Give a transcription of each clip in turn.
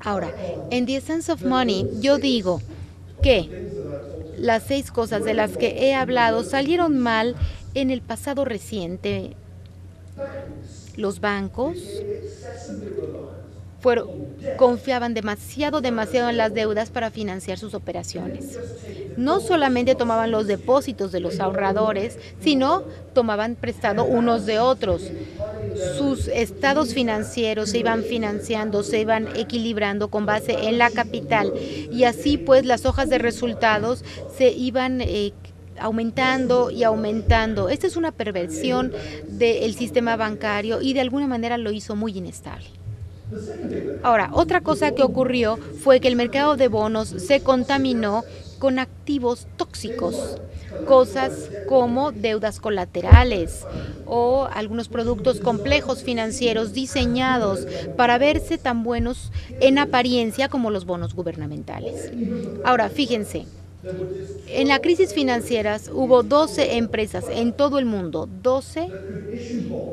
Ahora, en The Essence of Money, yo digo que las 6 cosas de las que he hablado salieron mal en el pasado reciente. Los bancos confiaban demasiado en las deudas para financiar sus operaciones. No solamente tomaban los depósitos de los ahorradores, sino tomaban prestado unos de otros. Sus estados financieros se iban financiando, se iban equilibrando con base en la capital, y así pues las hojas de resultados se iban aumentando y aumentando. Esta es una perversión del sistema bancario y de alguna manera lo hizo muy inestable. Ahora, otra cosa que ocurrió fue que el mercado de bonos se contaminó con activos tóxicos, cosas como deudas colaterales o algunos productos complejos financieros diseñados para verse tan buenos en apariencia como los bonos gubernamentales. Ahora, fíjense, en la crisis financiera hubo 12 empresas en todo el mundo, 12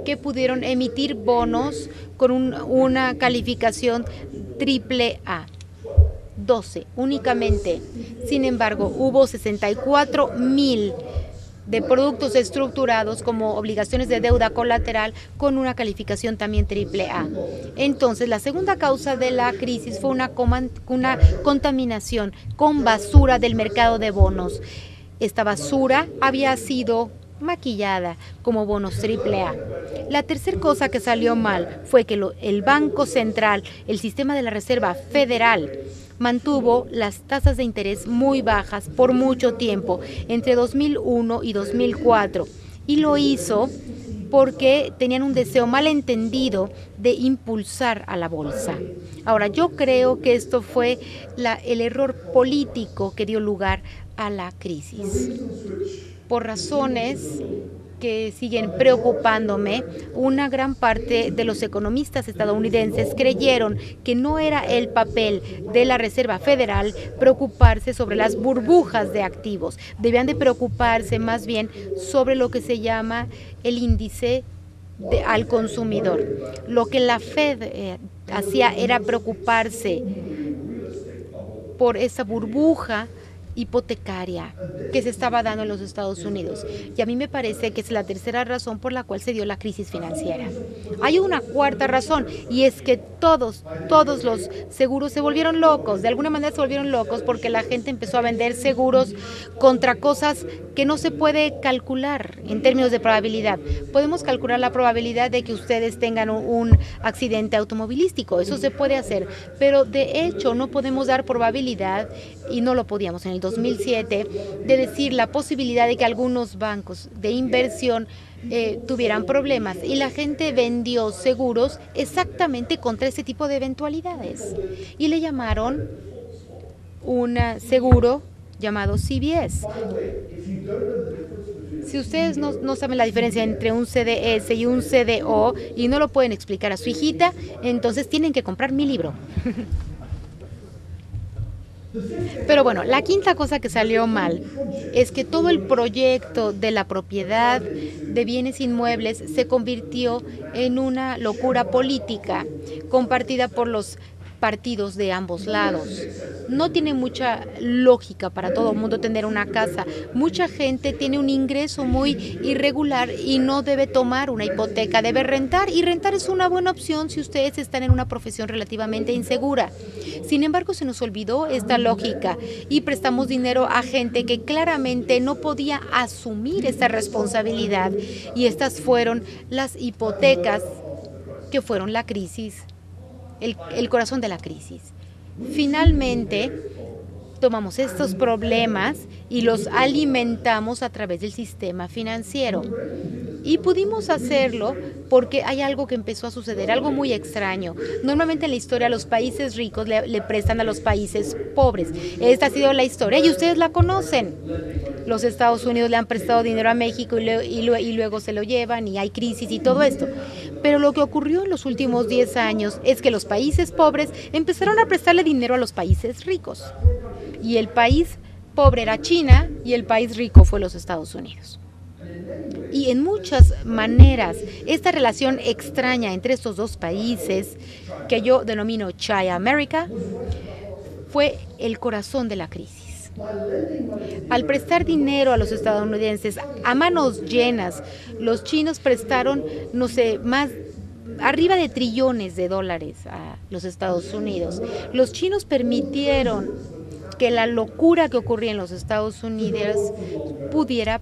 que pudieron emitir bonos con una calificación AAA. 12 únicamente. Sin embargo, hubo 64,000 de productos estructurados como obligaciones de deuda colateral con una calificación también AAA. Entonces, la segunda causa de la crisis fue una contaminación con basura del mercado de bonos. Esta basura había sido maquillada como bonos AAA. La tercera cosa que salió mal fue que el Banco Central, el sistema de la Reserva Federal, mantuvo las tasas de interés muy bajas por mucho tiempo, entre 2001 y 2004, y lo hizo porque tenían un deseo malentendido de impulsar a la bolsa. Ahora, yo creo que esto fue el error político que dio lugar a la crisis. Por razones que siguen preocupándome, una gran parte de los economistas estadounidenses creyeron que no era el papel de la Reserva Federal preocuparse sobre las burbujas de activos. Debían de preocuparse más bien sobre lo que se llama el índice al consumidor. Lo que la Fed hacía era preocuparse por esa burbuja hipotecaria que se estaba dando en los Estados Unidos. Y a mí me parece que es la tercera razón por la cual se dio la crisis financiera. Hay una cuarta razón, y es que todos los seguros se volvieron locos. De alguna manera se volvieron locos porque la gente empezó a vender seguros contra cosas que no se puede calcular en términos de probabilidad. Podemos calcular la probabilidad de que ustedes tengan un accidente automovilístico, eso se puede hacer, pero de hecho no podemos dar probabilidad, y no lo podíamos en el 2007, de decir la posibilidad de que algunos bancos de inversión tuvieran problemas, y la gente vendió seguros exactamente contra ese tipo de eventualidades y le llamaron un seguro llamado CBS. Si ustedes no saben la diferencia entre un CDS y un CDO y no lo pueden explicar a su hijita, entonces tienen que comprar mi libro. Pero bueno, la quinta cosa que salió mal es que todo el proyecto de la propiedad de bienes inmuebles se convirtió en una locura política compartida por los partidos de ambos lados. No tiene mucha lógica para todo el mundo tener una casa. Mucha gente tiene un ingreso muy irregular y no debe tomar una hipoteca, debe rentar, y rentar es una buena opción si ustedes están en una profesión relativamente insegura. Sin embargo, se nos olvidó esta lógica y prestamos dinero a gente que claramente no podía asumir esta responsabilidad, y estas fueron las hipotecas que fueron la crisis. El corazón de la crisis. Finalmente, tomamos estos problemas y los alimentamos a través del sistema financiero. Y pudimos hacerlo porque hay algo que empezó a suceder, algo muy extraño. Normalmente en la historia los países ricos le prestan a los países pobres. Esta ha sido la historia y ustedes la conocen. Los Estados Unidos le han prestado dinero a México y luego se lo llevan, y hay crisis y todo esto. Pero lo que ocurrió en los últimos 10 años es que los países pobres empezaron a prestarle dinero a los países ricos. Y el país pobre era China y el país rico fue los Estados Unidos. Y en muchas maneras, esta relación extraña entre estos dos países, que yo denomino Chai America, fue el corazón de la crisis. Al prestar dinero a los estadounidenses a manos llenas, los chinos prestaron, no sé, más arriba de trillones de dólares a los Estados Unidos. Los chinos permitieron que la locura que ocurría en los Estados Unidos pudiera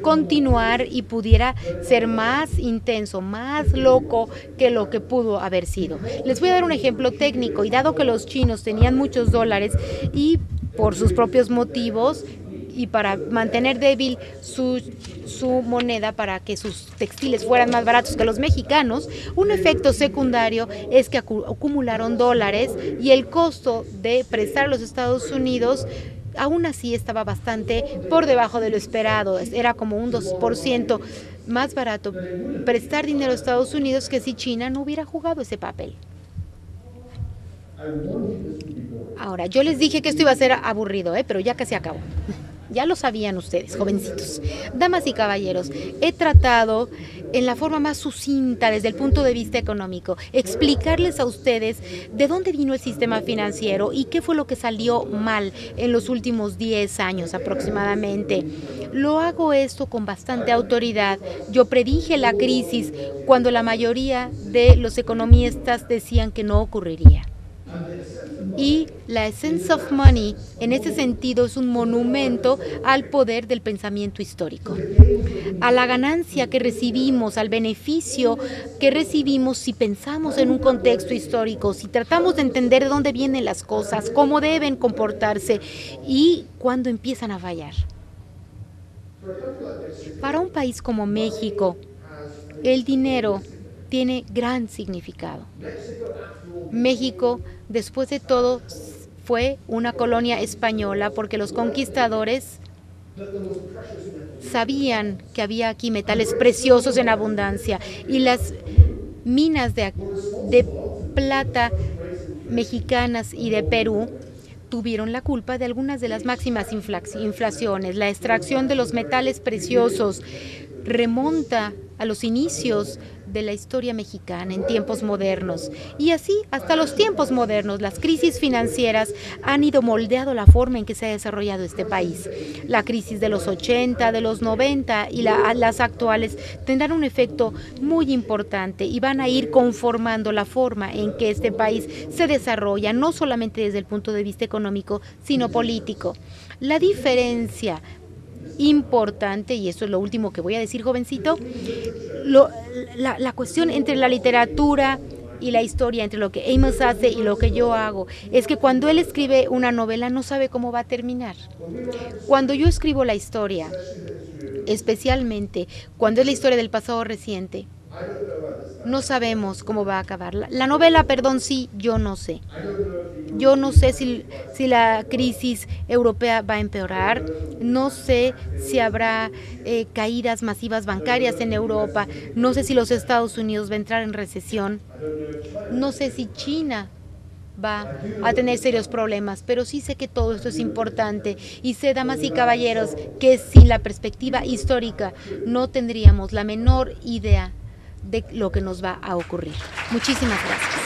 continuar y pudiera ser más intenso, más loco que lo que pudo haber sido. Les voy a dar un ejemplo técnico, y dado que los chinos tenían muchos dólares y por sus propios motivos y para mantener débil su moneda, para que sus textiles fueran más baratos que los mexicanos, un efecto secundario es que acumularon dólares y el costo de prestar a los Estados Unidos aún así estaba bastante por debajo de lo esperado. Era como un 2% más barato prestar dinero a Estados Unidos que si China no hubiera jugado ese papel. Ahora, yo les dije que esto iba a ser aburrido, pero ya casi acabó. Ya lo sabían ustedes, jovencitos. Damas y caballeros, he tratado en la forma más sucinta desde el punto de vista económico explicarles a ustedes de dónde vino el sistema financiero y qué fue lo que salió mal en los últimos 10 años aproximadamente. Lo hago esto con bastante autoridad. Yo predije la crisis cuando la mayoría de los economistas decían que no ocurriría. Y la Essence of Money, en ese sentido, es un monumento al poder del pensamiento histórico, a la ganancia que recibimos, al beneficio que recibimos si pensamos en un contexto histórico, si tratamos de entender de dónde vienen las cosas, cómo deben comportarse y cuándo empiezan a fallar. Para un país como México, el dinero tiene gran significado. México, después de todo, fue una colonia española porque los conquistadores sabían que había aquí metales preciosos en abundancia y las minas de plata mexicanas y de Perú tuvieron la culpa de algunas de las máximas inflaciones. La extracción de los metales preciosos remonta a los inicios de la historia mexicana en tiempos modernos. Y así, hasta los tiempos modernos, las crisis financieras han ido moldeando la forma en que se ha desarrollado este país. La crisis de los 80, de los 90 y las actuales tendrán un efecto muy importante y van a ir conformando la forma en que este país se desarrolla, no solamente desde el punto de vista económico, sino político. La diferencia importante, y esto es lo último que voy a decir, jovencito, la cuestión entre la literatura y la historia, entre lo que Amos hace y lo que yo hago, es que cuando él escribe una novela no sabe cómo va a terminar. Cuando yo escribo la historia, especialmente cuando es la historia del pasado reciente, no sabemos cómo va a acabar. La novela, perdón, sí, yo no sé. Yo no sé si la crisis europea va a empeorar, no sé si habrá caídas masivas bancarias en Europa, no sé si los Estados Unidos va a entrar en recesión, no sé si China va a tener serios problemas, pero sí sé que todo esto es importante y sé, damas y caballeros, que sin la perspectiva histórica no tendríamos la menor idea de lo que nos va a ocurrir. Muchísimas gracias.